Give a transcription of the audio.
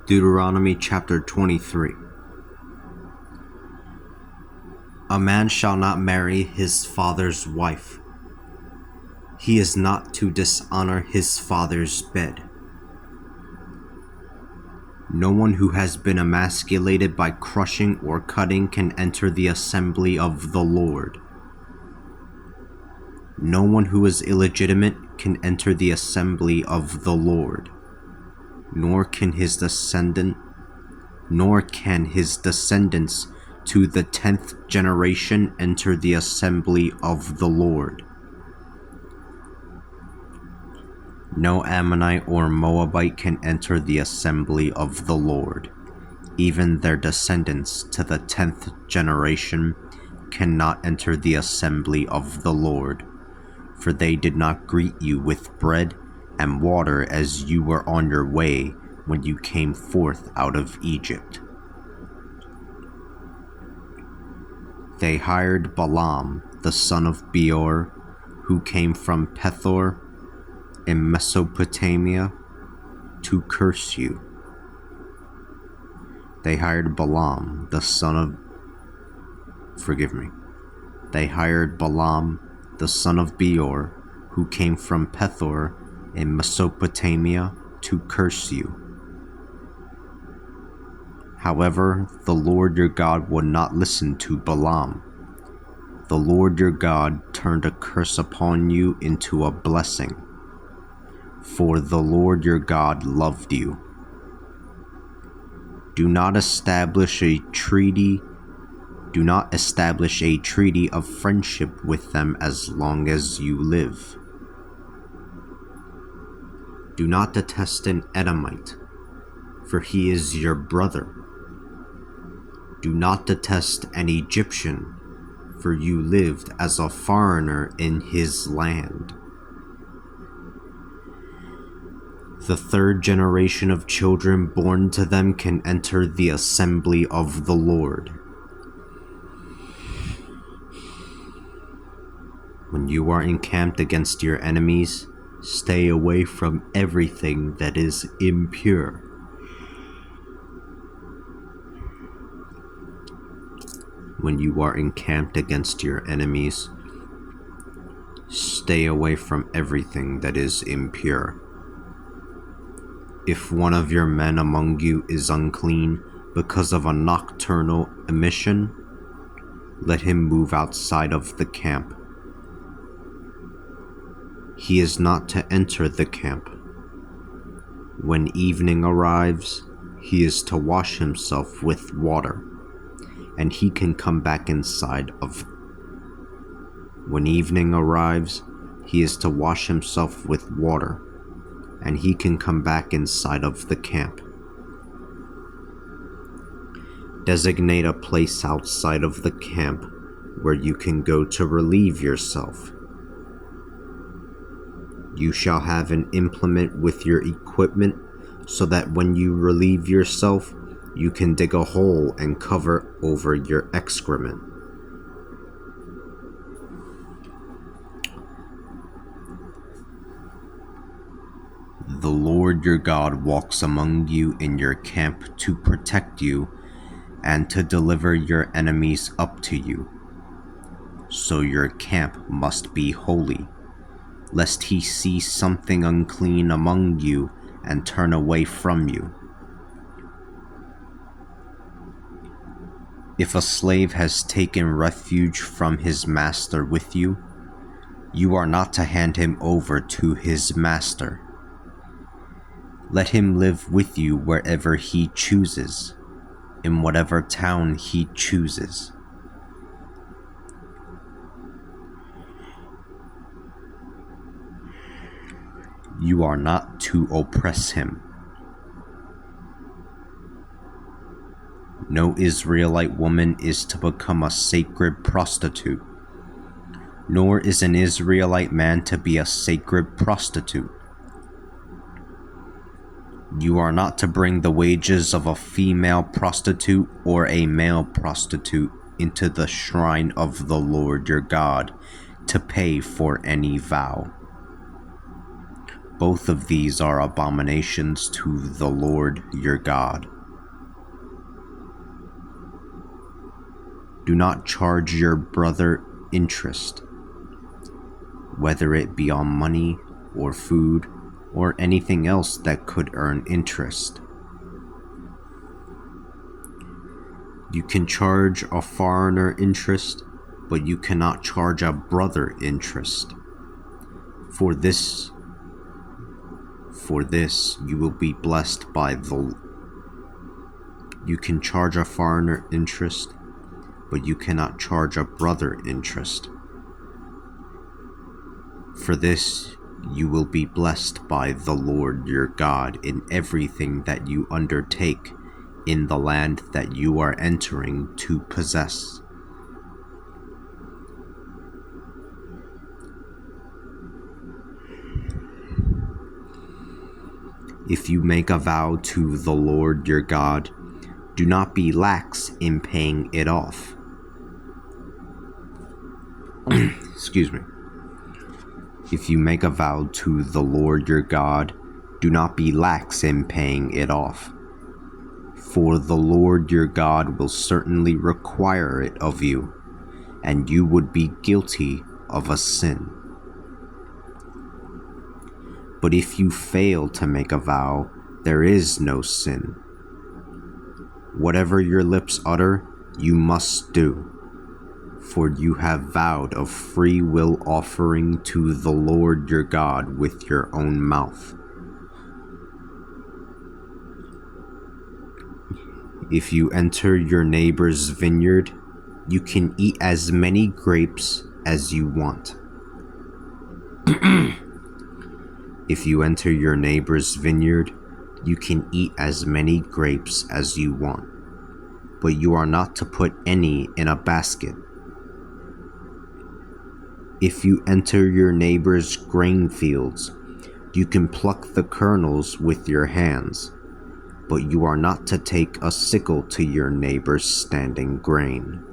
Deuteronomy chapter 23. A man shall not marry his father's wife. He is not to dishonor his father's bed. No one who has been emasculated by crushing or cutting can enter the assembly of the Lord. No one who is illegitimate can enter the assembly of the Lord, nor can his descendants to the 10th generation enter the assembly of the Lord. No Ammonite or Moabite can enter the assembly of the Lord. Even their descendants to the 10th generation cannot enter the assembly of the Lord, for they did not greet you with bread and water as you were on your way when you came forth out of Egypt. They hired Balaam, the son of Beor, who came from Pethor in Mesopotamia, to curse you. They hired Balaam, the son of Beor, who came from Pethor in Mesopotamia, to curse you. However, the Lord your God would not listen to Balaam. The Lord your God turned a curse upon you into a blessing, for the Lord your God loved you. Do not establish a treaty of friendship with them as long as you live. Do not detest an Edomite, for he is your brother. Do not detest an Egyptian, for you lived as a foreigner in his land. The 3rd generation of children born to them can enter the assembly of the Lord. When you are encamped against your enemies, stay away from everything that is impure. When you are encamped against your enemies, stay away from everything that is impure. If one of your men among you is unclean because of a nocturnal emission, let him move outside of the camp. He is not to enter the camp. When evening arrives, he is to wash himself with water, and he can come back inside of. When evening arrives, he is to wash himself with water, and he can come back inside of the camp. Designate a place outside of the camp where you can go to relieve yourself. You shall have an implement with your equipment so that when you relieve yourself, you can dig a hole and cover over your excrement. The Lord your God walks among you in your camp to protect you and to deliver your enemies up to you. So your camp must be holy, lest he see something unclean among you and turn away from you. If a slave has taken refuge from his master with you, you are not to hand him over to his master. Let him live with you wherever he chooses, in whatever town he chooses. You are not to oppress him. No Israelite woman is to become a sacred prostitute, nor is an Israelite man to be a sacred prostitute. You are not to bring the wages of a female prostitute or a male prostitute into the shrine of the Lord your God to pay for any vow. Both of these are abominations to the Lord your God. Do not charge your brother interest, whether it be on money or food or anything else that could earn interest. You can charge a foreigner interest, but you cannot charge a brother interest. For this you will be blessed by the... You can charge a foreigner interest, but you cannot charge a brother interest. For this you will be blessed by the Lord your God in everything that you undertake in the land that you are entering to possess. If you make a vow to the Lord your God, do not be lax in paying it off. Excuse me. If you make a vow to the Lord your God, do not be lax in paying it off. For the Lord your God will certainly require it of you, and you would be guilty of a sin. But if you fail to make a vow, there is no sin. Whatever your lips utter, you must do, for you have vowed a free will offering to the Lord your God with your own mouth. If you enter your neighbor's vineyard, you can eat as many grapes as you want. If you enter your neighbor's vineyard, you can eat as many grapes as you want, but you are not to put any in a basket. If you enter your neighbor's grain fields, you can pluck the kernels with your hands, but you are not to take a sickle to your neighbor's standing grain.